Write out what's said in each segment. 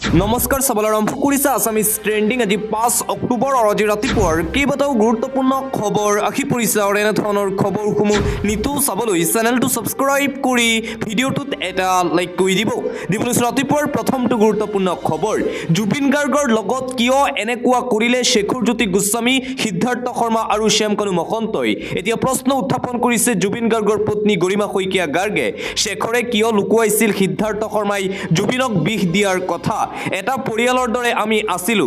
নমস্কাৰ চাবলৈ আৰম্ভ কৰিছে আছামিজ ট্ৰেণ্ডিং আজি 5 অক্টোবৰ আৰু আজি ৰাতিপুৱাৰ কেইবাটাও গুৰুত্বপূৰ্ণ খবৰ আহি পৰিছে আৰু এনেধৰণৰ খবৰসমূহ নিতৌ চাবলৈ চেনেলটো ছাবস্ক্ৰাইব কৰি ভিডিঅ'টোত এটা লাইক কৰি দিবলৈ ৰাতিপুৱাৰ প্ৰথমটো গুৰুত্বপূৰ্ণ খবৰ জুবিন গাৰ্গৰ লগত কিয় এনেকুৱা কৰিলে শেখৰজ্যোতি গোস্বামী সিদ্ধাৰ্থ শৰ্মা আৰু শ্যামকানু মহন্তই এতিয়া প্ৰশ্ন উত্থাপন কৰিছে জুবিন গাৰ্গৰ পত্নী গৰিমা শইকীয়া গাৰ্গে শেখৰে কিয় লুকুৱাইছিল সিদ্ধাৰ্থ শৰ্মাই জুবিনক বিষ দিয়াৰ কথা এটা পৰিয়ালৰ দৰে আমি আছিলো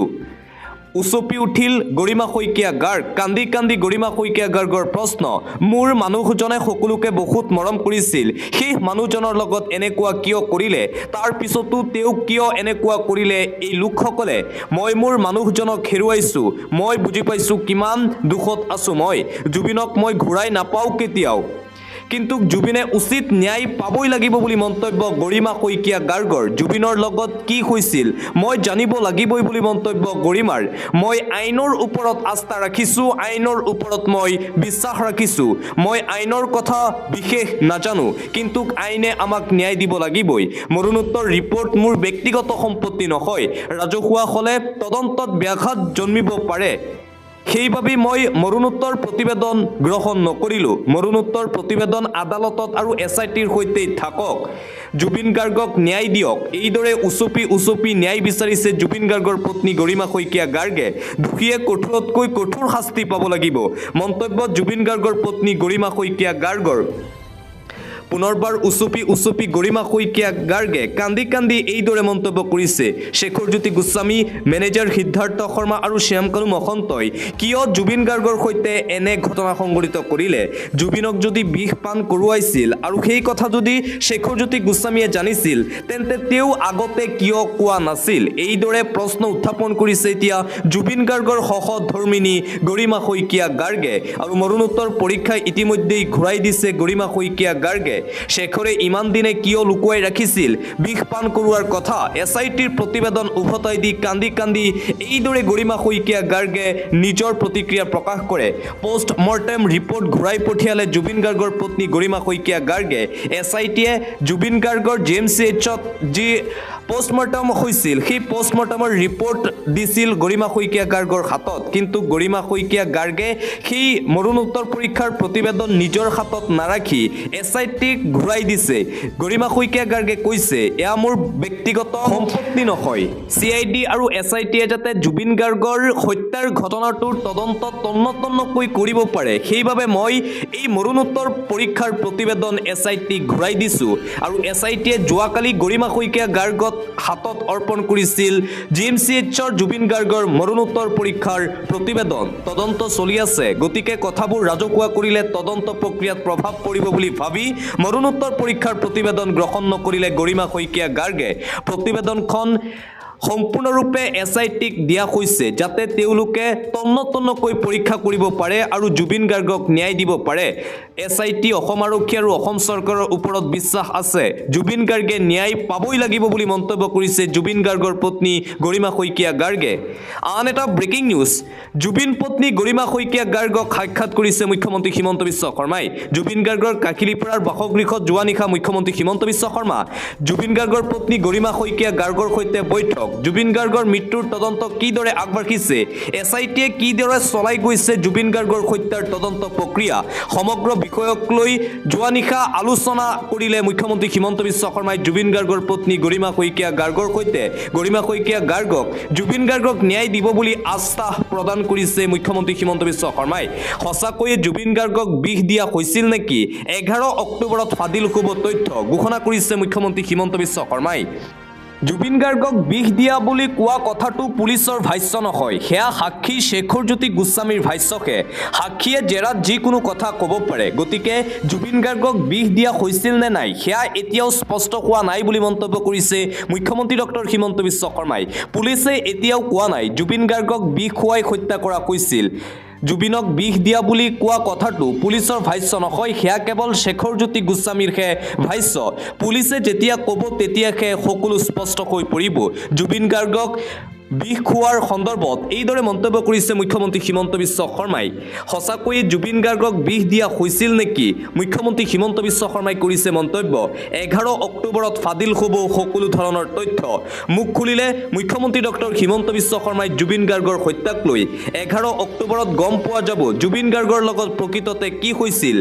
উচপি উঠিল গৰিমা শইকীয়া গাৰ্গ কান্দি কান্দি গৰিমা শইকীয়া গাৰ্গৰ প্ৰশ্ন মোৰ মানুহজনে সকলোকে বহুত মৰম কৰিছিল সেই মানুহজনৰ লগত এনেকুৱা কিয় কৰিলে তাৰ পিছতো তেওঁ কিয় এনেকুৱা কৰিলে এই লোকসকলে মই মোৰ মানুহজনক হেৰুৱাইছো মই বুজি পাইছো কিমান দুখত আছো মই জুবিনক মই ঘূৰাই নাপাও কেতিয়াও কিন্তু জুবিনে উচিত ন্যায় পাবই লাগিব বুলি মন্তব্য গৰিমা শইকীয়া গাৰ্গৰ জুবিনৰ লগত কি হৈছিল মই জানিব লাগিবই বুলি মন্তব্য গৰিমাৰ মই আইনৰ ওপৰত আস্থা ৰাখিছো আইনৰ ওপৰত মই বিশ্বাস ৰাখিছো মই আইনৰ কথা বিশেষ নাজানো কিন্তু আইনে আমাক ন্যায় দিব লাগিবই মৰণোত্তৰ ৰিপৰ্ট মোৰ ব্যক্তিগত সম্পত্তি নহয় ৰাজহুৱা হলে তদন্তত ব্যাঘাত জন্মিব পাৰে সেইবাবে মই মৰণোত্তৰ প্ৰতিবেদন গ্ৰহণ নকৰিলোঁ মৰণোত্তৰ প্ৰতিবেদন আদালতত আৰু এছআইটিৰ সৈতে থাকক জুবিন গাৰ্গক ন্যায় দিয়ক এইদৰে উচপি ন্যায় বিচাৰিছে জুবিন গাৰ্গৰ পত্নী গৰিমা শইকীয়া গাৰ্গে দোষীয়ে কঠোৰতকৈ কঠোৰ শাস্তি পাব লাগিব মন্তব্য জুবিন গাৰ্গৰ পত্নী গৰিমা শইকীয়া গাৰ্গৰ পুনৰবাৰ উচপি গৰিমা শইকীয়া গাৰ্গে কান্দি কান্দি এইদৰে মন্তব্য কৰিছে শেখৰজ্যোতি গোস্বামী মেনেজাৰ সিদ্ধাৰ্থ শৰ্মা আৰু শ্যামকানু মহন্তই কিয় জুবিন গাৰ্গৰ সৈতে এনে ঘটনা সংঘটিত কৰিলে জুবিনক যদি বিষ পান কৰোৱাইছিল আৰু সেই কথা যদি শেখৰজ্যোতি গোস্বামীয়ে জানিছিল তেন্তে তেওঁ আগতে কিয় কোৱা নাছিল এইদৰে প্ৰশ্ন উত্থাপন কৰিছে এতিয়া জুবিন গাৰ্গৰ সহধৰ্মিনী গৰিমা শইকীয়া গাৰ্গে আৰু মৰণোত্তৰ পৰীক্ষা ইতিমধ্যেই ঘূৰাই দিছে গৰিমা শইকীয়া গাৰ্গে শেখৰে ইমান দিনে কিয় লুকুৱাই ৰাখিছিল বিষ পান কৰোৱাৰ কথা এছআইটিৰ প্ৰতিবেদন উভতাই দি কান্দি কান্দি এইদৰে গৰিমা শইকীয়া গাৰ্গে নিজৰ প্ৰতিক্ৰিয়া প্ৰকাশ কৰে পোষ্ট মৰ্টেম ৰিপৰ্ট ঘূৰাই পঠিয়ালে জুবিন গাৰ্গৰ পত্নী গৰিমা শইকীয়া গাৰ্গে এছআইটিয়ে জুবিন গাৰ্গৰ জিএমচিএইচত যি পোষ্টমৰ্টম হৈছিল সেই পোষ্টমৰ্টমৰ ৰিপৰ্ট দিছিল গৰিমা শইকীয়া গাৰ্গৰ হাতত কিন্তু গৰিমা শইকীয়া গাৰ্গে সেই মৰণোত্তৰ পৰীক্ষাৰ প্ৰতিবেদন নিজৰ হাতত নাৰাখি এছআইটিক ঘূৰাই দিছে গৰিমা শইকীয়া গাৰ্গে কৈছে এয়া মোৰ ব্যক্তিগত সম্পত্তি নহয় চিআইডি আৰু এছআইটিয়ে যাতে জুবিন গাৰ্গৰ হত্যাৰ ঘটনাটোৰ তদন্ত তন্নতন্নকৈ কৰিব পাৰে সেইবাবে মই এই মৰণোত্তৰ পৰীক্ষাৰ প্ৰতিবেদন এছআইটিক ঘূৰাই দিছো আৰু এছআইটিয়ে যোৱাকালি গৰিমা শইকীয়া গাৰ্গক হাতত অৰ্পণ কৰিছিল জিএমচিএইচৰ জুবিন গাৰ্গৰ মৰণোত্তৰ পৰীক্ষাৰ প্ৰতিবেদন তদন্ত চলি আছে গতিকে কথাবোৰ ৰাজহুৱা কৰিলে তদন্ত প্ৰক্ৰিয়াত প্ৰভাৱ পৰিব বুলি ভাবি মৰণোত্তৰ পৰীক্ষাৰ প্ৰতিবেদন গ্ৰহণ নকৰিলে গৰিমা শইকীয়া গাৰ্গে প্ৰতিবেদনখন সম্পূৰ্ণৰূপে এছআইটিক দিয়া হৈছে যাতে তেওঁলোকে তন্নতন্নকৈ পৰীক্ষা কৰিব পাৰে আৰু জুবিন গাৰ্গক ন্যায় দিব পাৰে এছআইটি অসম আৰক্ষী আৰু অসম চৰকাৰৰ ওপৰত বিশ্বাস আছে জুবিন গাৰ্গে ন্যায় পাবই লাগিব বুলি মন্তব্য কৰিছে জুবিন গাৰ্গৰ পত্নী গৰিমা শইকীয়া গাৰ্গে আন এটা ব্ৰেকিং নিউজ জুবিন পত্নী গৰিমা শইকীয়া গাৰ্গক সাক্ষাৎ কৰিছে মুখ্যমন্ত্ৰী হিমন্ত বিশ্ব শৰ্মাই জুবিন গাৰ্গৰ কাকিলিপাৰাৰ বাসগৃহত যোৱা নিশা মুখ্যমন্ত্ৰী হিমন্ত বিশ্ব শৰ্মা জুবিন গাৰ্গৰ পত্নী গৰিমা শইকীয়া গাৰ্গৰ সৈতে বৈঠক জুবিন গাৰ্গৰ মৃত্যুৰ তদন্ত কিদৰে আগবাঢ়িছে এছআইটিয়ে কিদৰে চলাই গৈছে জুবিন গাৰ্গৰ হত্যাৰ তদন্ত প্ৰক্ৰিয়া সমগ্ৰ বিষয়ক লৈ যোৱা নিশা আলোচনা কৰিলে মুখ্যমন্ত্ৰী হিমন্ত বিশ্ব শৰ্মাই জুবিন গাৰ্গৰ পত্নী গৰিমা শইকীয়া গাৰ্গৰ সৈতে গৰিমা শইকীয়া গাৰ্গক জুবিন গাৰ্গক ন্যায় দিব বুলি আশ্বাস প্ৰদান কৰিছে মুখ্যমন্ত্ৰী হিমন্ত বিশ্ব শৰ্মাই সঁচাকৈয়ে জুবিন গাৰ্গক বিষ দিয়া হৈছিল নেকি 11 অক্টোবৰত ফাদিল হ'ব তথ্য ঘোষণা কৰিছে মুখ্যমন্ত্ৰী হিমন্ত বিশ্ব শৰ্মাই জুবিন গাৰ্গক বিষ দিয়া বুলি কোৱা কথাটো পুলিচৰ ভাষ্য নহয় সেয়া সাক্ষী শেখৰজ্যোতি গোস্বামীৰ ভাষ্যকে সাক্ষীয়ে জেৰাত যিকোনো কথা ক'ব পাৰে গতিকে জুবিন গাৰ্গক বিষ দিয়া হৈছিল নে নাই সেয়া এতিয়াও স্পষ্ট হোৱা নাই বুলি মন্তব্য কৰিছে মুখ্যমন্ত্ৰী ডক্টৰ হিমন্ত বিশ্ব শৰ্মাই পুলিচে এতিয়াও কোৱা নাই জুবিন গাৰ্গক বিষ খুৱাই হত্যা কৰা হৈছিল জুবিনক বিষ দিয়া বুলি কোৱা কথাটো পুলিচৰ ভাষ্য নহয় সেয়া কেৱল শেখৰজ্যোতি গোস্বামীৰহে ভাষ্য পুলিচে যেতিয়া ক'ব তেতিয়াহে সকলো স্পষ্ট হৈ পৰিব জুবিন গাৰ্গক বিষ খোৱাৰ সন্দৰ্ভত এইদৰে মন্তব্য কৰিছে মুখ্যমন্ত্ৰী হিমন্ত বিশ্ব শৰ্মাই। সঁচাকৈয়ে জুবিন গাৰ্গক বিষ দিয়া হৈছিল নেকি? মুখ্যমন্ত্ৰী হিমন্ত বিশ্ব শৰ্মাই কৰিছে মন্তব্য। 11 অক্টোবৰত ফাদিল হ'ব সকলো ধৰণৰ তথ্য। মুখ খুলিলে মুখ্যমন্ত্ৰী ডক্টৰ হিমন্ত বিশ্ব শৰ্মাই জুবিন গাৰ্গৰ হত্যাক লৈ। 11 অক্টোবৰত গম পোৱা যাব জুবিন গাৰ্গৰ লগত প্ৰকৃততে কি হৈছিল।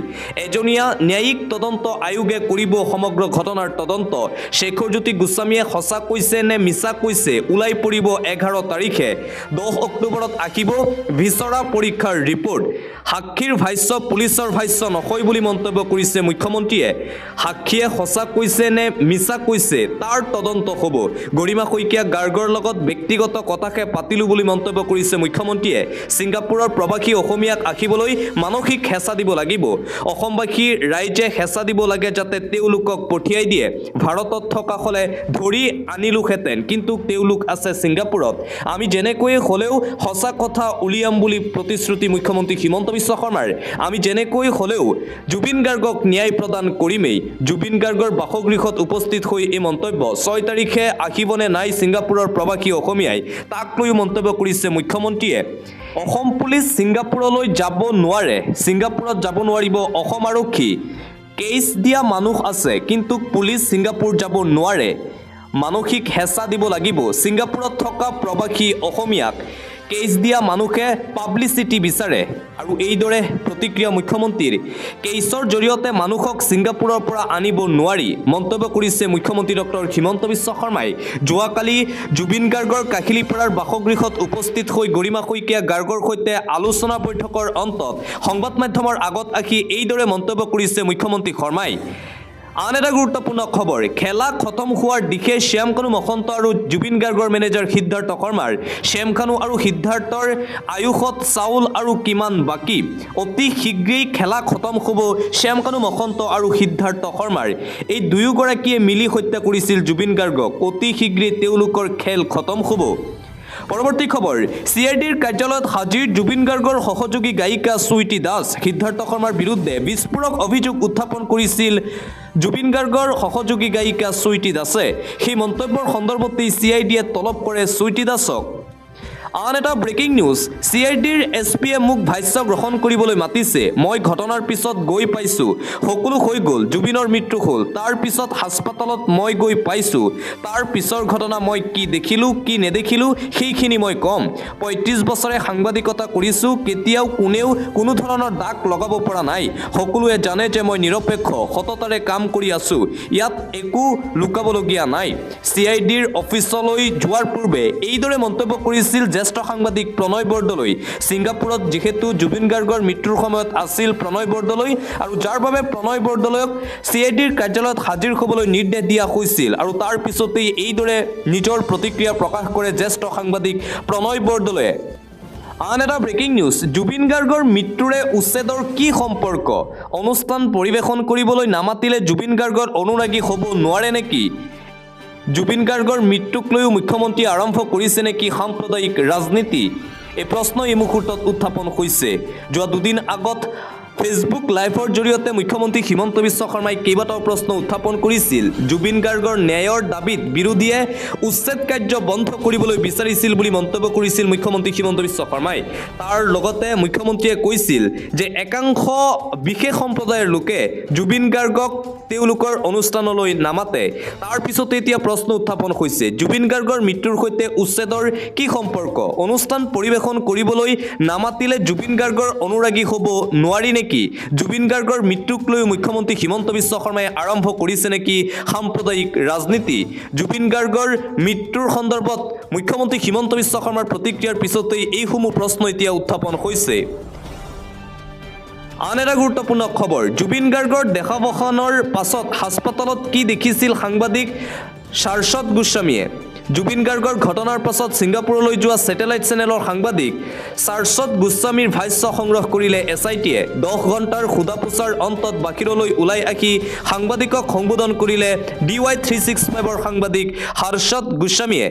এজনীয়া ন্যায়িক তদন্ত আয়োগে কৰিব সমগ্ৰ ঘটনাৰ তদন্ত। শেখৰজ্যোতি গোস্বামীয়ে সঁচা কৈছে নে মিছা কৈছে ওলাই পৰিব 11 তাৰিখে। 10 অক্টোবৰত আহিব ভিছৰা পৰীক্ষাৰ ৰিপৰ্ট। সাক্ষীৰ ভাষ্য পুলিচৰ ভাষ্য নহয় বুলি মন্তব্য কৰিছে মুখ্যমন্ত্ৰীয়ে। সাক্ষীয়ে সঁচা কৈছে নে মিছা কৈছে তাৰ তদন্ত হ'ব। গৰিমা শইকীয়া গাৰ্গৰ লগত ব্যক্তিগত কথাকে পাতিলোঁ বুলি মন্তব্য কৰিছে মুখ্যমন্ত্ৰীয়ে। ছিংগাপুৰৰ প্ৰৱাসী অসমীয়াক আহিবলৈ মানসিক হেঁচা দিব লাগিব। অসমবাসী ৰাইজে হেঁচা দিব লাগে যাতে তেওঁলোকক পঠিয়াই দিয়ে। ভাৰতত থকা হ'লে ধৰি আনিলোহেঁতেন, কিন্তু তেওঁলোক আছে ছিংগাপুৰত। আমি যেনেকৈ হ'লেও সঁচা কথা উলিয়াম বুলি প্ৰতিশ্ৰুতি মুখ্যমন্ত্ৰী হিমন্ত বিশ্ব শৰ্মাৰ। আমি যেনেকৈ হ'লেও জুবিন গাৰ্গক ন্যায় প্ৰদান কৰিমেই। জুবিন গাৰ্গৰ বাসগৃহত উপস্থিত হৈ এই মন্তব্য। 6 তাৰিখে আহিবনে নাই ছিংগাপুৰৰ প্ৰৱাসী অসমীয়াই, তাক লৈও মন্তব্য কৰিছে মুখ্যমন্ত্ৰীয়ে। অসম পুলিচ ছিংগাপুৰলৈ যাব নোৱাৰে। ছিংগাপুৰত যাব নোৱাৰিব অসম আৰক্ষী। কেছ দিয়া মানুহ আছে, কিন্তু পুলিচ ছিংগাপুৰ যাব নোৱাৰে। মানসিক হেঁচা দিব লাগিব। ছিংগাপুৰত থকা প্ৰৱাসী অসমীয়াক কেছ দিয়া মানুহে পাব্লিচিটি বিচাৰে। আৰু এইদৰে প্ৰতিক্ৰিয়া মুখ্যমন্ত্ৰীৰ। কেছৰ জৰিয়তে মানুহক ছিংগাপুৰৰ পৰা আনিব নোৱাৰি মন্তব্য কৰিছে মুখ্যমন্ত্ৰী ডক্টৰ হিমন্ত বিশ্ব শৰ্মাই। যোৱাকালি জুবিন গাৰ্গৰ কাহিলীপাৰাৰ বাসগৃহত উপস্থিত হৈ গৰিমা শইকীয়া গাৰ্গৰ সৈতে আলোচনা বৈঠকৰ অন্তত সংবাদ মাধ্যমৰ আগত আহি এইদৰে মন্তব্য কৰিছে মুখ্যমন্ত্ৰী শৰ্মাই। আন এটা গুৰুত্বপূৰ্ণ খবৰ, খেলা খতম হোৱাৰ দিশে শ্যাম কানু মহন্ত আৰু জুবিন গাৰ্গৰ মেনেজাৰ সিদ্ধাৰ্থ শৰ্মাৰ। শ্যাম কানু আৰু সিদ্ধাৰ্থৰ আয়ুষত চাউল আৰু কিমান বাকী। অতি শীঘ্ৰেই খেলা খতম হ'ব শ্যাম কানু মহন্ত আৰু সিদ্ধাৰ্থ শৰ্মাৰ। এই দুয়োগৰাকীয়ে মিলি হত্যা কৰিছিল জুবিন গাৰ্গক। অতি শীঘ্ৰেই তেওঁলোকৰ খেল খতম হ'ব। পৰৱৰ্তী খবৰ, CIDৰ কাৰ্যালয়ত হাজিৰ জুবিন গাৰ্গৰ সহযোগী গায়িকা চুইটি দাস। সিদ্ধাৰ্থ শৰ্মাৰ বিৰুদ্ধে বিস্ফোৰক অভিযোগ উত্থাপন কৰিছিল জুবিন গাৰ্গৰ সহযোগী গায়িকা চুইটি দাসে। সেই মন্তব্যৰ সন্দৰ্ভতেই CIDয়ে তলব কৰে চুইটি দাসক। আন এটা ব্ৰেকিং নিউজ, CIDৰ SPয়ে মোক ভাষ্য গ্ৰহণ কৰিবলৈ মাতিছে। মই ঘটনাৰ পিছত গৈ পাইছোঁ। সকলো হৈ গ'ল। জুবিনৰ মৃত্যু হ'ল। তাৰ পিছত হাস্পাতালত মই গৈ পাইছোঁ। তাৰ পিছৰ ঘটনা মই কি দেখিলোঁ কি নেদেখিলোঁ সেইখিনি মই ক'ম। 35 বছৰে সাংবাদিকতা কৰিছোঁ। কেতিয়াও কোনেও কোনো ধৰণৰ দাগ লগাব পৰা নাই। সকলোৱে জানে যে মই নিৰপেক্ষ সততাৰে কাম কৰি আছোঁ। ইয়াত একো লুকাবলগীয়া নাই। CIDৰ অফিচলৈ যোৱাৰ পূৰ্বে এইদৰে মন্তব্য কৰিছিল জ্যেষ্ঠ সাংবাদিক প্ৰণয় বৰদলৈ। ছিংগাপুৰত যিহেতু জুবিন গাৰ্গৰ মৃত্যুৰ সময়ত আছিল প্ৰণয় বৰদলৈ, আৰু যাৰ বাবে প্ৰণয় বৰদলৈক CIDৰ কাৰ্যালয়ত হাজিৰ হ'বলৈ নিৰ্দেশ দিয়া হৈছিল। আৰু তাৰ পিছতেই এইদৰে নিজৰ প্ৰতিক্ৰিয়া প্ৰকাশ কৰে জ্যেষ্ঠ সাংবাদিক প্ৰণয় বৰদলৈয়ে। আন এটা ব্ৰেকিং নিউজ, জুবিন গাৰ্গৰ মৃত্যুৰে উচ্ছেদৰ কি সম্পৰ্ক? অনুষ্ঠান পৰিৱেশন কৰিবলৈ নামাতিলে জুবিন গাৰ্গৰ অনুৰাগী হ'ব নোৱাৰে নেকি? জুবিন গাৰ্গৰ মৃত্যুক লৈও মুখ্যমন্ত্ৰীয়ে আৰম্ভ কৰিছে নেকি সাম্প্ৰদায়িক ৰাজনীতি? এই প্ৰশ্ন এই মুহূৰ্তত উত্থাপন হৈছে। যোৱা দুদিন আগত ফেচবুক লাইভৰ জৰিয়তে মুখ্যমন্ত্ৰী হিমন্ত বিশ্ব শৰ্মাই কেইবাটাও প্ৰশ্ন উত্থাপন কৰিছিল। জুবিন গাৰ্গৰ ন্যায়ৰ দাবীত বিৰোধীয়ে উচ্ছেদ কাৰ্য বন্ধ কৰিবলৈ বিচাৰিছিল বুলি মন্তব্য কৰিছিল মুখ্যমন্ত্ৰী হিমন্ত বিশ্ব শৰ্মাই। তাৰ লগতে মুখ্যমন্ত্ৰীয়ে কৈছিল যে একাংশ বিশেষ সম্প্ৰদায়ৰ লোকে জুবিন গাৰ্গক তেওঁলোকৰ অনুষ্ঠানলৈ নামাতে। তাৰ পিছতে এতিয়া প্ৰশ্ন উত্থাপন হৈছে, জুবিন গাৰ্গৰ মৃত্যুৰ সৈতে উচ্ছেদৰ কি সম্পৰ্ক? অনুষ্ঠান পৰিৱেশন কৰিবলৈ নামাতিলে জুবিন গাৰ্গৰ অনুৰাগী হ'ব নোৱাৰি নেকি? জুবিন গাৰ্গৰ মৃত্যুক লৈ মুখ্যমন্ত্ৰী হিমন্ত বিশ্ব শৰ্মাই আৰম্ভ কৰিছে নেকি সাম্প্ৰদায়িক ৰাজনীতি? জুবিন গাৰ্গৰ মৃত্যুৰ সন্দৰ্ভত মুখ্যমন্ত্ৰী হিমন্ত বিশ্ব শৰ্মাৰ প্ৰতিক্ৰিয়াৰ পিছতেই এইসমূহ প্ৰশ্ন এতিয়া উত্থাপন হৈছে। আন এটা গুৰুত্বপূৰ্ণ খবৰ, জুবিন গাৰ্গৰ দেহাৱসানৰ পাছত হাস্পাতালত কি দেখিছিল সাংবাদিক সাৰস্বত গোস্বামীয়ে? জুবিন গাৰ্গৰ ঘটনাৰ পাছত ছিংগাপুৰলৈ যোৱা ছেটেলাইট চেনেলৰ সাংবাদিক সাৰস্বত গোস্বামীৰ ভাষ্য সংগ্ৰহ কৰিলে SITয়ে। 10 ঘণ্টাৰ সোধা-পোছাৰ অন্তত বাহিৰলৈ ওলাই আহি সাংবাদিকক সম্বোধন কৰিলে DY365ৰ সাংবাদিক সাৰস্বত গোস্বামীয়ে।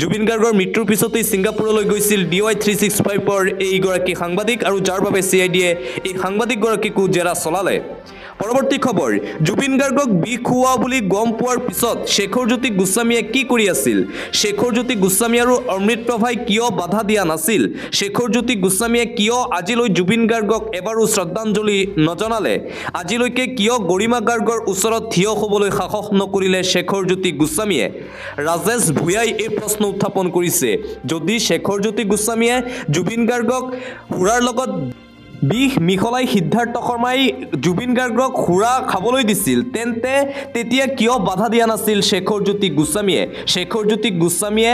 জুবিন গাৰ্গৰ মৃত্যুৰ পিছতেই ছিংগাপুৰলৈ গৈছিল DY365ৰ এইগৰাকী সাংবাদিক, আৰু যাৰ বাবে CIDয়ে এই সাংবাদিকগৰাকীকো জেৰা চলালে। পৰৱৰ্তী খবৰ জুবিন গাৰ্গক বিষ খুওৱা বুলি গম পোৱাৰ পিছত শেখৰজ্যোতি গোস্বামীয়ে কি কৰি আছিল শেখৰজ্যোতি গোস্বামী আৰু অমৃত প্ৰভাই কিয় বাধা দিয়া নাছিল শেখৰজ্যোতি গোস্বামীয়ে কিয় আজিলৈ জুবিন গাৰ্গক এবাৰো শ্ৰদ্ধাঞ্জলি নজনালে আজিলৈকে কিয় গৰিমা গাৰ্গৰ ওচৰত থিয় হ'বলৈ সাহস নকৰিলে শেখৰজ্যোতি গোস্বামীয়ে ৰাজেশ ভূঞাই এই প্ৰশ্ন উত্থাপন কৰিছে যদি শেখৰজ্যোতি গোস্বামীয়ে জুবিন গাৰ্গক সুৰাৰ লগত বিষ মিহলাই সিদ্ধাৰ্থ শৰ্মাই জুবিন গাৰ্গক সুৰা খাবলৈ দিছিল তেন্তে তেতিয়া কিয় বাধা দিয়া নাছিল শেখৰজ্যোতি গোস্বামীয়ে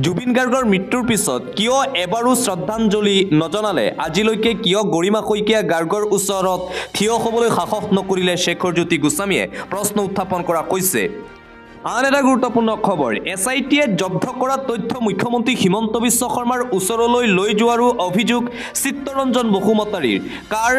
জুবিন গাৰ্গৰ মৃত্যুৰ পিছত কিয় এবাৰো শ্ৰদ্ধাঞ্জলি নজনালে আজিলৈকে কিয় গৰিমা শইকীয়া গাৰ্গৰ ওচৰত থিয় হ'বলৈ সাহস নকৰিলে শেখৰজ্যোতি গোস্বামীয়ে প্ৰশ্ন উত্থাপন কৰা হৈছে আন এটা গুৰুত্বপূৰ্ণ খবৰ SITয়ে জব্দ কৰা তথ্য মুখ্যমন্ত্ৰী হিমন্ত বিশ্ব শৰ্মাৰ ওচৰলৈ লৈ যোৱাৰো অভিযোগ চিত্তৰঞ্জন বসুমতাৰীৰ কাৰ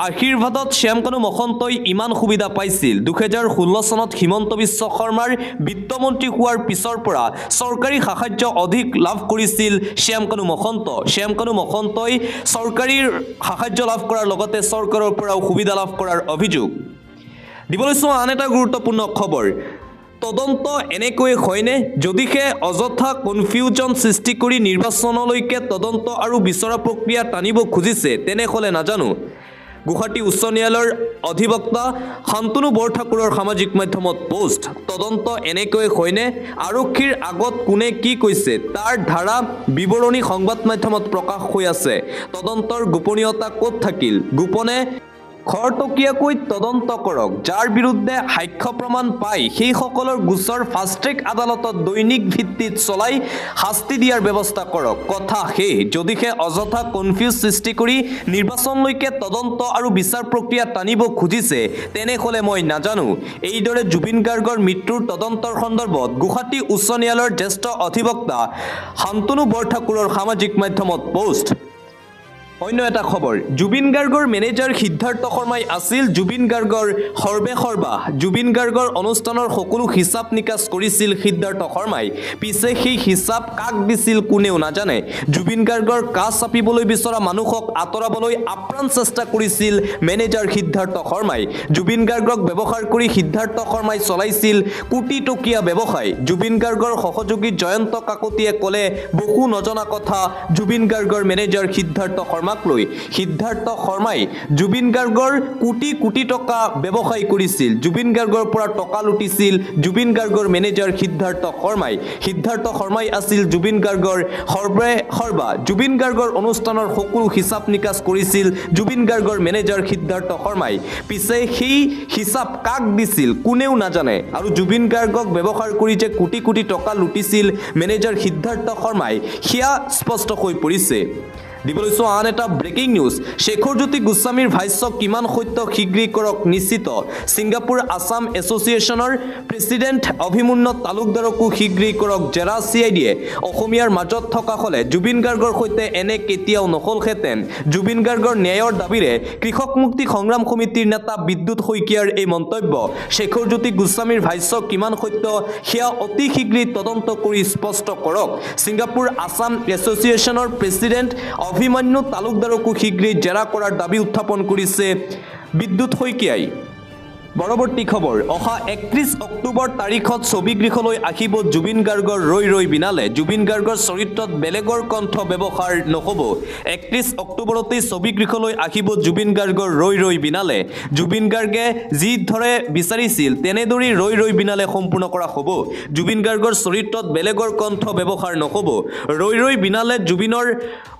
আশীৰ্বাদত শ্যামকানু মহন্তই ইমান সুবিধা পাইছিল 2016 চনত হিমন্ত বিশ্ব শৰ্মাৰ বিত্তমন্ত্ৰী হোৱাৰ পিছৰ পৰা চৰকাৰী সাহায্য অধিক লাভ কৰিছিল শ্যামকানু মহন্তই চৰকাৰী সাহায্য লাভ কৰাৰ লগতে চৰকাৰৰ পৰাও সুবিধা লাভ কৰাৰ অভিযোগ দিবলৈ চোৱা আন এটা গুৰুত্বপূৰ্ণ খবৰ তদন্ত এনেকৈ হয়নে যদিহে অযথা কনফিউজন সৃষ্টি কৰি নিৰ্বাচনলৈকে তদন্ত আৰু বিচাৰ প্ৰক্ৰিয়া টানিব খুজিছে তেনেহ'লে নাজানো গুৱাহাটী উচ্চ ন্যায়ালয়ৰ অধিবক্তা শান্তনু বৰঠাকুৰৰ সামাজিক মাধ্যমত পোষ্ট তদন্ত এনেকৈ হয়নে আৰক্ষীৰ আগত কোনে কি কৈছে তাৰ ধাৰা বিৱৰণী সংবাদ মাধ্যমত প্ৰকাশ হৈ আছে তদন্তৰ গোপনীয়তা ক'ত থাকিল গোপনে খৰতকীয়াকৈ তদন্ত কৰক যাৰ বিৰুদ্ধে সাক্ষ্য প্ৰমাণ পাই সেই সকলৰ গোচৰ ফাষ্ট ট্ৰেক আদালতত দৈনিক ভিত্তিত চলাই শাস্তি দিয়াৰ ব্যৱস্থা কৰক কথা শেষ যদিহে অযথা কনফিউজ সৃষ্টি কৰি নিৰ্বাচনলৈকে তদন্ত আৰু বিচাৰ প্ৰক্ৰিয়া টানিব খুজিছে তেনেহ'লে মই নাজানো এইদৰে জুবিন গাৰ্গৰ মৃত্যুৰ তদন্তৰ সন্দৰ্ভত গুৱাহাটী উচ্চ ন্যায়ালয়ৰ জ্যেষ্ঠ অধিবক্তা শান্তনু বৰঠাকুৰৰ সামাজিক মাধ্যমত পোষ্ট অন্য এটা খবৰ জুবিন গাৰ্গৰ মেনেজাৰ সিদ্ধাৰ্থ শৰ্মাই আছিল জুবিন গাৰ্গৰ সৰ্বেসৰ্বা জুবিন গাৰ্গৰ অনুষ্ঠানৰ সকলো হিচাপ নিকাচ কৰিছিল সিদ্ধাৰ্থ শৰ্মাই পিছে সেই হিচাপ কাক দিছিল কোনেও নাজানে জুবিন গাৰ্গৰ কাষ চাপিবলৈ বিচৰা মানুহক আঁতৰাবলৈ আপ্ৰাণ চেষ্টা কৰিছিল মেনেজাৰ সিদ্ধাৰ্থ শৰ্মাই জুবিন গাৰ্গক ব্যৱহাৰ কৰি সিদ্ধাৰ্থ শৰ্মাই চলাইছিল কোটি টকীয়া ব্যৱসায় জুবিন গাৰ্গৰ সহযোগী জয়ন্ত কাকতিয়ে ক'লে বহু নজনা কথা জুবিন গাৰ্গৰ মেনেজাৰ সিদ্ধাৰ্থ শৰ্মা সিদ্ধাৰ্থ শৰ্মাই জুবিন গাৰ্গৰ কোটি টকা ব্যৱসায় কৰিছিল জুবিন গাৰ্গৰ পৰা টকা লুটিছিল জুবিন গাৰ্গৰ মেনেজাৰ সিদ্ধাৰ্থ শৰ্মাই আছিল জুবিন গাৰ্গৰ সৰ্বেসৰ্বা জুবিন গাৰ্গৰ অনুষ্ঠানৰ সকলো হিচাপ নিকাচ কৰিছিল জুবিন গাৰ্গৰ মেনেজাৰ সিদ্ধাৰ্থ শৰ্মাই পিছে সেই হিচাপ কাক দিছিল কোনেও নাজানে আৰু জুবিন গাৰ্গক ব্যৱহাৰ কৰি যে কোটি টকা লুটিছিল মেনেজাৰ সিদ্ধাৰ্থ শৰ্মাই সেয়া স্পষ্ট হৈ পৰিছে দিবলৈ চোৱা আন এটা ব্ৰেকিং নিউজ শেখৰজ্যোতি গোস্বামীৰ ভাষ্য কিমান সত্য শীঘ্ৰেই কৰক নিশ্চিত ছিংগাপুৰ আছাম এছ'চিয়েশ্যনৰ প্ৰেছিডেণ্ট অভিমন্যু তালুকদাৰকো শীঘ্ৰেই কৰক জেৰা CIDয়ে অসমীয়াৰ মাজত থকা হ'লে জুবিন গাৰ্গৰ সৈতে এনে কেতিয়াও নহ'লহেঁতেন জুবিন গাৰ্গৰ ন্যায়ৰ দাবীৰে কৃষক মুক্তি সংগ্ৰাম সমিতিৰ নেতা বিদ্যুৎ শইকীয়াৰ এই মন্তব্য শেখৰজ্যোতি গোস্বামীৰ ভাষ্য কিমান সত্য সেয়া অতি শীঘ্ৰেই তদন্ত কৰি স্পষ্ট কৰক ছিংগাপুৰ আছাম এছ'চিয়েশ্যনৰ প্ৰেছিডেণ্ট অভিমন্যু তালুকদাৰকো শীঘ্ৰেই জেৰা কৰাৰ দাবী উত্থাপন কৰিছে বিদ্যুৎ শইকীয়াই পৰৱৰ্তী খবৰ অহা 31 অক্টোবৰ তাৰিখত ছবিগৃহলৈ আহিব জুবিন গাৰ্গৰ ৰৈ বিনালে জুবিন গাৰ্গৰ চৰিত্ৰত বেলেগৰ কণ্ঠ ব্যৱহাৰ নহ'ব 31 অক্টোবৰতেই ছবিগৃহলৈ আহিব জুবিন গাৰ্গৰ ৰৈ বিনালে জুবিন গাৰ্গে যি ধৰে বিচাৰিছিল তেনেদৰেই ৰৈ বিনালে সম্পূৰ্ণ কৰা হ'ব জুবিন গাৰ্গৰ চৰিত্ৰত বেলেগৰ কণ্ঠ ব্যৱহাৰ নহ'ব ৰৈ বিনালে জুবিনৰ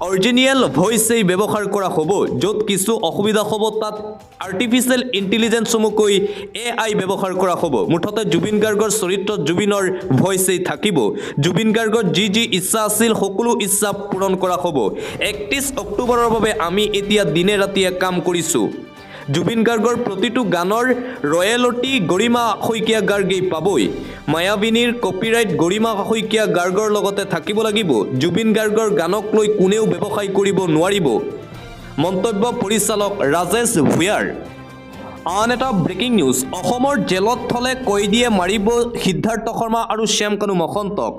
অৰিজিনেল ভইচেই ব্যৱহাৰ কৰা হ'ব য'ত কিছু অসুবিধা হ'ব তাত আৰ্টিফিচিয়েল ইণ্টেলিজেন্সসমূহকৈ AI ব্যৱহাৰ কৰা হ'ব মুঠতে জুবিন গাৰ্গৰ চৰিত্ৰত জুবিনৰ ভইচেই থাকিব জুবিন গাৰ্গৰ যি ইচ্ছা আছিল সকলো ইচ্ছা পূৰণ কৰা হ'ব 31 অক্টোবৰৰ বাবে আমি এতিয়া দিনে ৰাতিয়ে কাম কৰিছোঁ জুবিন গাৰ্গৰ প্ৰতিটো গানৰ ৰয়েলটি গৰিমা শইকীয়া গাৰ্গেই পাবই মায়াবিনীৰ কপিৰাইট গৰিমা শইকীয়া গাৰ্গৰ লগতে থাকিব লাগিব জুবিন গাৰ্গৰ গানক লৈ কোনেও ব্যৱসায় কৰিব নোৱাৰিব মন্তব্য পৰিচালক ৰাজেশ ভূঞাৰ আন এটা ব্ৰেকিং নিউজ অসমৰ জেলত থলে কয়দীয়ে মাৰিব সিদ্ধাৰ্থ শৰ্মা আৰু শ্যামকানু মহন্তক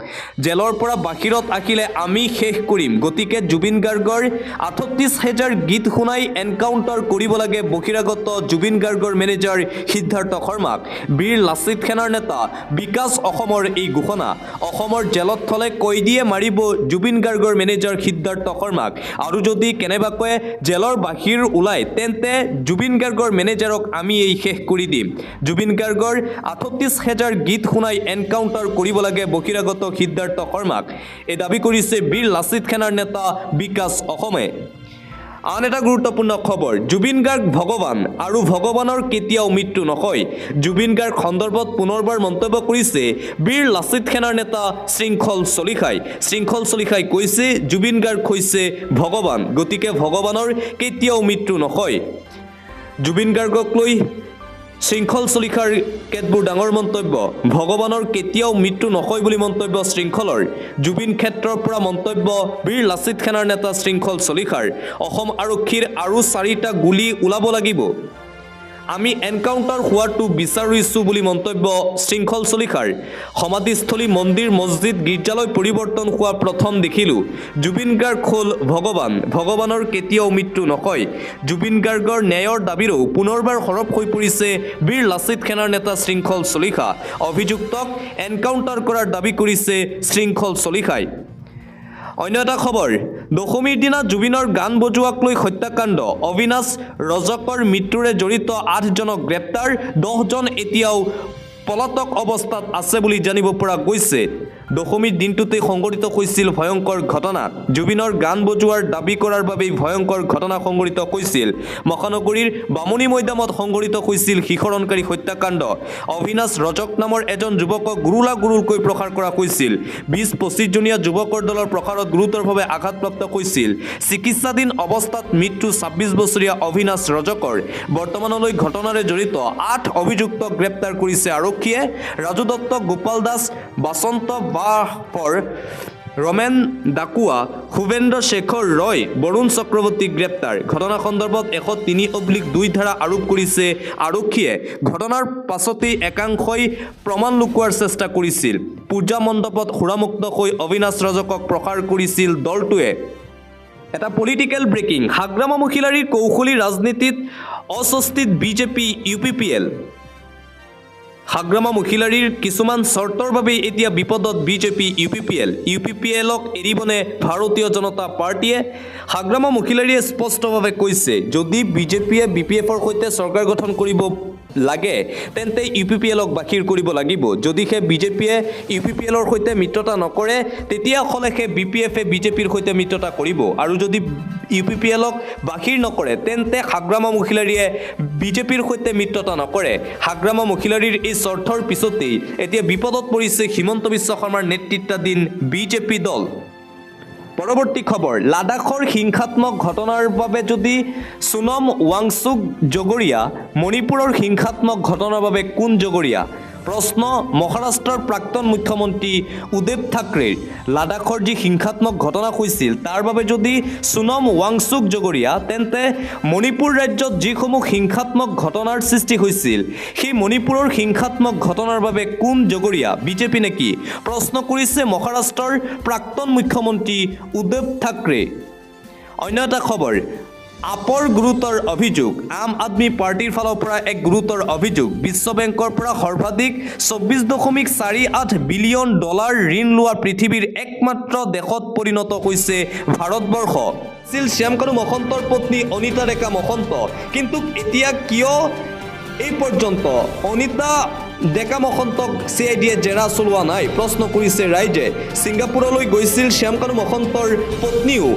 জেলৰ পৰা বাহিৰত আহিলে আমি শেষ কৰিম গতিকে জুবিন গাৰ্গৰ ৩৮,০০০ গীত শুনাই এনকাউণ্টাৰ কৰিব লাগে বহিৰাগত জুবিন গাৰ্গৰ মেনেজাৰ সিদ্ধাৰ্থ শৰ্মাক বীৰ লাচিত সেনাৰ নেতা বিকাশ অসমৰ এই ঘোষণা অসমৰ জেলত থলে কয়দীয়ে মাৰিব জুবিন গাৰ্গৰ মেনেজাৰ সিদ্ধাৰ্থ শৰ্মাক আৰু যদি কেনেবাকৈ জেলৰ বাহিৰ ওলায় তেন্তে জুবিন গাৰ্গৰ মেনেজাৰক আমি এই শেষ কৰি দিম জুবিন গাৰ্গৰ ৩৮,০০০ গীত শুনাই এনকাউণ্টাৰ কৰিব লাগে বহিৰাগত সিদ্ধাৰ্থ শৰ্মাক এই দাবী কৰিছে বীৰ লাচিত সেনাৰ নেতা বিকাশ অসমে আন এটা গুৰুত্বপূৰ্ণ খবৰ জুবিন গাৰ্গ ভগৱান আৰু ভগৱানৰ কেতিয়াও মৃত্যু নহয় জুবিন গাৰ্গ সন্দৰ্ভত পুনৰবাৰ মন্তব্য কৰিছে বীৰ লাচিত সেনাৰ নেতা শৃংখল চলিখাই কৈছে জুবিন গাৰ্গ হৈছে ভগৱান গতিকে ভগৱানৰ কেতিয়াও মৃত্যু নহয় জুবিন গাৰ্গক লৈ শৃংখল চলিখাৰ কেতবোৰ ডাঙৰ মন্তব্য ভগৱানৰ কেতিয়াও মৃত্যু নহয় বুলি মন্তব্য শৃংখলৰ জুবিন ক্ষেত্ৰৰ পৰা মন্তব্য বীৰ লাচিত সেনাৰ নেতা শৃংখল চলিখাৰ অসম আৰক্ষীৰ আৰু 4টা গুলী ওলাব লাগিব আমি এনকাউণ্টাৰ হোৱাটো বিচাৰিছোঁ বুলি মন্তব্য শৃংখল চলিখাৰ সমাধিস্থলী মন্দিৰ মছজিদ গীৰ্জালৈ পৰিৱৰ্তন হোৱা প্ৰথম দেখিলোঁ জুবিন গাৰ্গ হ'ল ভগৱানৰ কেতিয়াও মৃত্যু নহয় জুবিন গাৰ্গৰ ন্যায়ৰ দাবীৰো পুনৰবাৰ সৰব হৈ পৰিছে বীৰ লাচিত সেনাৰ নেতা শৃংখল চলিখা অভিযুক্তক এনকাউণ্টাৰ কৰাৰ দাবী কৰিছে শৃংখল চলিখাই অন্য এটা খবৰ দশমীৰ দিনা জুবিনৰ গান বজোৱাক লৈ হত্যাকাণ্ড অবিনাশ ৰজকৰ মৃত্যুৰে জড়িত 8জনক গ্ৰেপ্তাৰ 10জন এতিয়াও পলাতক অৱস্থাত আছে বুলি জানিব পৰা গৈছে দশমীৰ দিনটোতে সংঘটিত হৈছিল ভয়ংকৰ ঘটনা জুবিনৰ গান বজোৱাৰ দাবী কৰাৰ বাবে ভয়ংকৰ ঘটনা সংঘটিত হৈছিল মহানগৰীৰ বামুণী মৈদামত সংঘটিত হৈছিল শিখৰণকাৰী হত্যাকাণ্ড অবিনাশ ৰজক নামৰ এজন যুৱকক গুৰুলকৈ প্ৰহাৰ কৰা হৈছিল 20-25 জনীয়া যুৱকৰ দলৰ প্ৰহাৰত গুৰুতৰভাৱে আঘাতপ্ৰাপ্ত হৈছিল চিকিৎসাধীন অৱস্থাত মৃত্যু 26 বছৰীয়া অবিনাশ ৰজকৰ বৰ্তমানলৈ ঘটনাৰে জড়িত 8 অভিযুক্তক গ্ৰেপ্তাৰ কৰিছে আৰক্ষীয়ে ৰাজু দত্ত গোপাল দাস বাসন্ত বাহৰ ৰমেন ডাকুয়া শুভেন্দ্ৰ শেখৰ ৰয় বৰুণ চক্ৰৱৰ্তী গ্ৰেপ্তাৰ ঘটনা সন্দৰ্ভত 103/2 ধাৰা আৰোপ কৰিছে আৰক্ষীয়ে ঘটনাৰ পাছতেই একাংশই প্ৰমাণ লুকুৱাৰ চেষ্টা কৰিছিল পূজা মণ্ডপত সুৰামুক্ত হৈ অবিনাশ ৰজকক প্ৰহাৰ কৰিছিল দলটোৱে এটা পলিটিকেল ব্ৰেকিং হাগ্ৰামা মহিলাৰীৰ কৌশলী ৰাজনীতিত অস্বস্তিত বিজেপি UPPL হাগ্ৰামা মহিলাৰীৰ কিছুমান চৰ্তৰ বাবে এতিয়া বিপদত বিজেপি UPPLক এৰিবনে ভাৰতীয় জনতা পাৰ্টিয়ে হাগ্ৰামা মহিলাৰীয়ে স্পষ্টভাৱে কৈছে যদি বিজেপিয়ে BPFৰ সৈতে চৰকাৰ গঠন কৰিব লাগে তেন্তে UPPLক বাহিৰ কৰিব লাগিব যদিহে বিজেপিয়ে UPPLৰ সৈতে মিত্ৰতা নকৰে তেতিয়া হলেহে BPFে বিজেপিৰ সৈতে মিত্ৰতা কৰিব আৰু যদি UPPLক বাহিৰ নকৰে তেন্তে হাগ্ৰামা মহিলাৰীয়ে বিজেপিৰ সৈতে মিত্ৰতা নকৰে হাগ্ৰামা মহিলাৰীৰ এই চৰ্তৰ পিছতেই এতিয়া বিপদত পৰিছে হিমন্ত বিশ্ব শৰ্মাৰ নেতৃত্বাধীন বিজেপি দল পৰৱৰ্তী খবৰ লাডাখৰ হিংসাত্মক ঘটনাৰ বাবে যদি সোনম ৱাংচুক জগৰীয়া মণিপুৰৰ হিংসাত্মক ঘটনাৰ বাবে কোন জগৰীয়া প্ৰশ্ন মহাৰাষ্ট্ৰৰ প্ৰাক্তন মুখ্যমন্ত্ৰী উদ্ধৱ ঠাকৰেৰ লাডাখৰ যি হিংসাত্মক ঘটনা হৈছিল তাৰ বাবে যদি সোনম ৱাংচুক জগৰীয়া তেন্তে মণিপুৰ ৰাজ্যত যিসমূহ হিংসাত্মক ঘটনাৰ সৃষ্টি হৈছিল সেই মণিপুৰৰ হিংসাত্মক ঘটনাৰ বাবে কোন জগৰীয়া বিজেপি নেকি প্ৰশ্ন কৰিছে মহাৰাষ্ট্ৰৰ প্ৰাক্তন মুখ্যমন্ত্ৰী উদ্ধৱ ঠাকৰে অন্য এটা খবৰ আপৰ গুৰুতৰ অভিযোগ আম আদমি পাৰ্টিৰ ফালৰ পৰা এক গুৰুতৰ অভিযোগ বিশ্ব বেংকৰ পৰা সৰ্বাধিক 24.48 বিলিয়ন ডলাৰ ঋণ লোৱা পৃথিৱীৰ একমাত্ৰ দেশত পৰিণত হৈছে ভাৰতবৰ্ষ শ্যামকানু মহন্তৰ পত্নী অনিতা ডেকা মহন্ত কিন্তু এতিয়া কিয় এই পৰ্যন্ত অনিতা ডেকা মহন্তক CIDয়ে জেৰা চলোৱা নাই প্ৰশ্ন কৰিছে ৰাইজে ছিংগাপুৰলৈ গৈছিল শ্যামকানু মহন্তৰ পত্নীও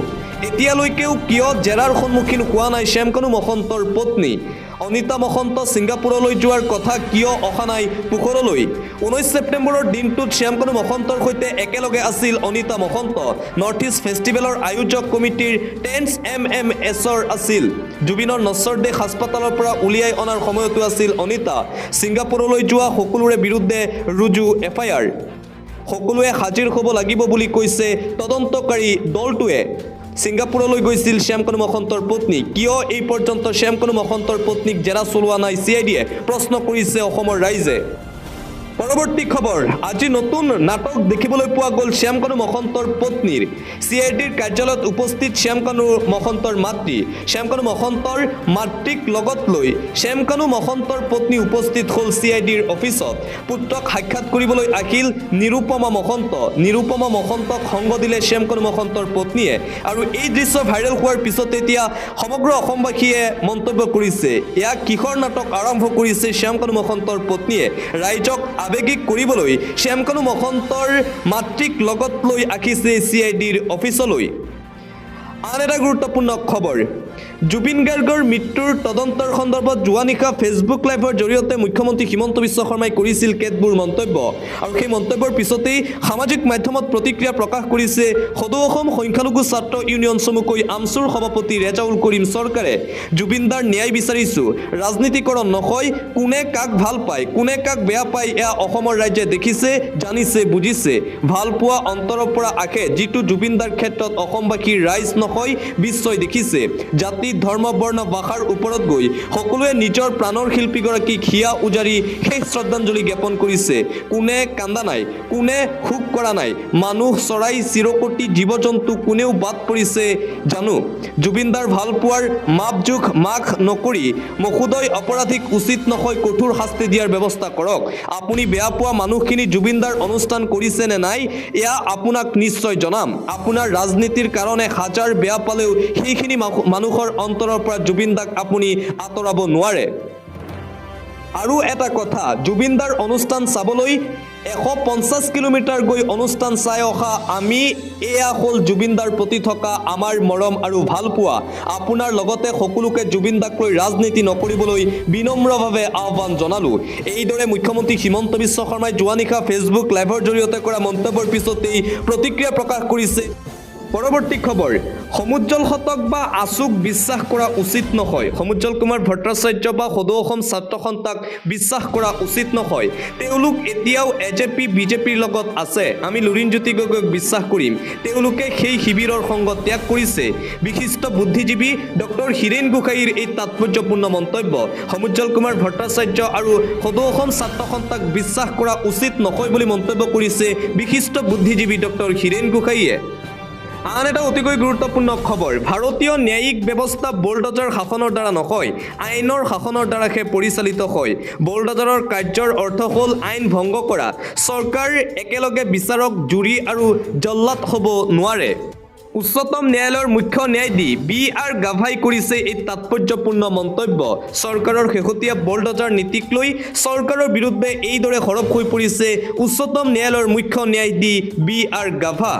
এতিয়ালৈকেও কিয় জেৰাৰ সন্মুখীন হোৱা নাই শ্যামকানু মহন্তৰ পত্নী অনিতা মহন্ত ছিংগাপুৰলৈ যোৱাৰ কথা কিয় অহা নাই পোখৰলৈ 19 ছেপ্টেম্বৰৰ দিনটোত শ্যামকানু মহন্তৰ সৈতে একেলগে আছিল অনিতা মহন্ত নৰ্থ ইষ্ট ফেষ্টিভেলৰ আয়োজক কমিটিৰ 10 MMSৰ আছিল জুবিনৰ নশ্বৰ দেহ হাস্পতালৰ পৰা উলিয়াই অনাৰ সময়তো আছিল অনিতা ছিংগাপুৰলৈ যোৱা সকলোৰে বিৰুদ্ধে ৰুজু FIR সকলোৱে হাজিৰ হ'ব লাগিব বুলি কৈছে তদন্তকাৰী দলটোৱে ছিংগাপুৰলৈ গৈছিল শ্যামকানু মহন্তৰ পত্নী কিয় এই পৰ্যন্ত শ্যামকানু মহন্তৰ পত্নীক জেৰা চলোৱা নাই CIDয়ে প্ৰশ্ন কৰিছে অসমৰ ৰাইজে পৰৱৰ্তী খবৰ আজি নতুন নাটক দেখিবলৈ পোৱা গ'ল শ্যামকানু মহন্তৰ পত্নীৰ CIDৰ কাৰ্যালয়ত উপস্থিত শ্যামকানু মহন্তৰ মাতৃ শ্যামকানু মহন্তৰ মাতৃক লগত লৈ শ্যামকানু মহন্তৰ পত্নী উপস্থিত হ'ল CIDৰ অফিচত পুত্ৰক সাক্ষাৎ কৰিবলৈ আহিল নিৰুপমা মহন্তক সংগ দিলে শ্যামকানু মহন্তৰ পত্নীয়ে আৰু এই দৃশ্য ভাইৰেল হোৱাৰ পিছত এতিয়া সমগ্ৰ অসমবাসীয়ে মন্তব্য কৰিছে ইয়াক কিহৰ নাটক আৰম্ভ কৰিছে শ্যামকানু মহন্তৰ পত্নীয়ে ৰাইজক আবেগিক কৰিবলৈ শ্যামকানু মহন্তৰ মাতৃক লগত লৈ আহিছে CIDৰ অফিচলৈ আন এটা গুৰুত্বপূৰ্ণ খবৰ জুবিন গাৰ্গৰ মৃত্যুৰ তদন্তৰ সন্দৰ্ভত যোৱা নিশা ফেচবুক লাইভৰ জৰিয়তে মুখ্যমন্ত্ৰী হিমন্ত বিশ্ব শৰ্মাই কৰিছিল কেতবোৰ মন্তব্য আৰু সেই মন্তব্যৰ পিছতেই সামাজিক মাধ্যমত প্ৰতিক্ৰিয়া প্ৰকাশ কৰিছে সদৌ অসম সংখ্যালঘু ছাত্ৰ ইউনিয়ন চমুকৈ আমচুৰ সভাপতি ৰেজাউল কৰিম চৰকাৰে জুবিনদাৰ ন্যায় বিচাৰিছোঁ ৰাজনীতিকৰণ নহয় কোনে কাক ভাল পায় কোনে কাক বেয়া পায় এয়া অসমৰ ৰাইজে দেখিছে জানিছে বুজিছে ভাল পোৱা অন্তৰৰ পৰা আহে যিটো জুবিনদাৰ ক্ষেত্ৰত অসমবাসীৰ ৰাইজ নহয় বিশ্বই দেখিছে জাতি ধৰ্ম বৰ্ণ ভাষাৰ ওপৰত গৈ সকলোৱে নিজৰ প্ৰাণৰ শিল্পীগৰাকীক হিয়া উজাৰি শেষ শ্ৰদ্ধাঞ্জলি জ্ঞাপন কৰিছে কোনে কান্দা নাই কোনে শোক কৰা নাই মানুহ চৰাই চিৰকটি জীৱ জন্তু কোনেও বাদ পৰিছে জানো জুবিনদাৰ ভাল পোৱাৰ মাপজোখ মাখ নকৰি মহোদয় অপৰাধীক উচিত নহয় কঠোৰ শাস্তি দিয়াৰ ব্যৱস্থা কৰক আপুনি বেয়া পোৱা মানুহখিনি জুবিনদাৰ অনুষ্ঠান কৰিছে নে নাই এয়া আপোনাক নিশ্চয় জনাম আপোনাৰ ৰাজনীতিৰ কাৰণে হাজাৰ বেয়া পালেও সেইখিনি মানুহৰ অন্তৰৰ পৰা জুবিনদাক আপুনি আঁতৰাব নোৱাৰে আৰু এটা কথা জুবিনদাৰ অনুষ্ঠান চাবলৈ 150 কিলোমিটাৰ গৈ অনুষ্ঠান চাই অহা আমি এয়া হ'ল জুবিনদাৰ প্ৰতি থকা আমাৰ মৰম আৰু ভালপোৱা আপোনাৰ লগতে সকলোকে জুবিনদাক লৈ ৰাজনীতি নকৰিবলৈ বিনম্ৰভাৱে আহ্বান জনালোঁ এইদৰে মুখ্যমন্ত্ৰী হিমন্ত বিশ্ব শৰ্মাই যোৱা নিশা ফেচবুক লাইভৰ জৰিয়তে কৰা মন্তব্যৰ পিছতেই প্ৰতিক্ৰিয়া প্ৰকাশ কৰিছে পৰৱৰ্তী খবৰ সমুজ্জ্বল শতক বা আচুক বিশ্বাস কৰা উচিত নহয় সমুজ্জ্বল কুমাৰ ভট্টাচাৰ্য বা সদৌ অসম ছাত্ৰ সন্থাক বিশ্বাস কৰা উচিত নহয় তেওঁলোক এতিয়াও AJP BJPৰ লগত আছে আমি লুৰিণজ্যোতি গগৈক বিশ্বাস কৰিম তেওঁলোকে সেই শিবিৰৰ সংগ ত্যাগ কৰিছে বিশিষ্ট বুদ্ধিজীৱী ডক্টৰ হীৰেণ গোহাঁইৰ এই তাৎপৰ্যপূৰ্ণ মন্তব্য সমুজ্জ্বল কুমাৰ ভট্টাচাৰ্য আৰু সদৌ অসম ছাত্ৰ সন্থাক বিশ্বাস কৰা উচিত নহয় বুলি মন্তব্য কৰিছে বিশিষ্ট বুদ্ধিজীৱী ডক্টৰ হীৰেণ গোহাঁইয়ে আন এটা অতিকৈ গুৰুত্বপূৰ্ণ খবৰ ভাৰতীয় ন্যায়িক ব্যৱস্থা বুলডজাৰ শাসনৰ দ্বাৰা নহয় আইনৰ শাসনৰ দ্বাৰাহে পৰিচালিত হয় বুলডজাৰৰ কাৰ্যৰ অৰ্থ হ'ল আইন ভংগ কৰা চৰকাৰ একেলগে বিচাৰক জুৰি আৰু জল্লাদ হ'ব নোৱাৰে উচ্চতম ন্যায়ালয়ৰ মুখ্য ন্যায়াধীশ BR গাভাই কৰিছে এই তাৎপৰ্যপূৰ্ণ মন্তব্য চৰকাৰৰ শেহতীয়া বুলডজাৰ নীতিক লৈ চৰকাৰৰ বিৰুদ্ধে এইদৰে সৰব হৈ পৰিছে উচ্চতম ন্যায়ালয়ৰ মুখ্য ন্যায়াধীশ BR গাভা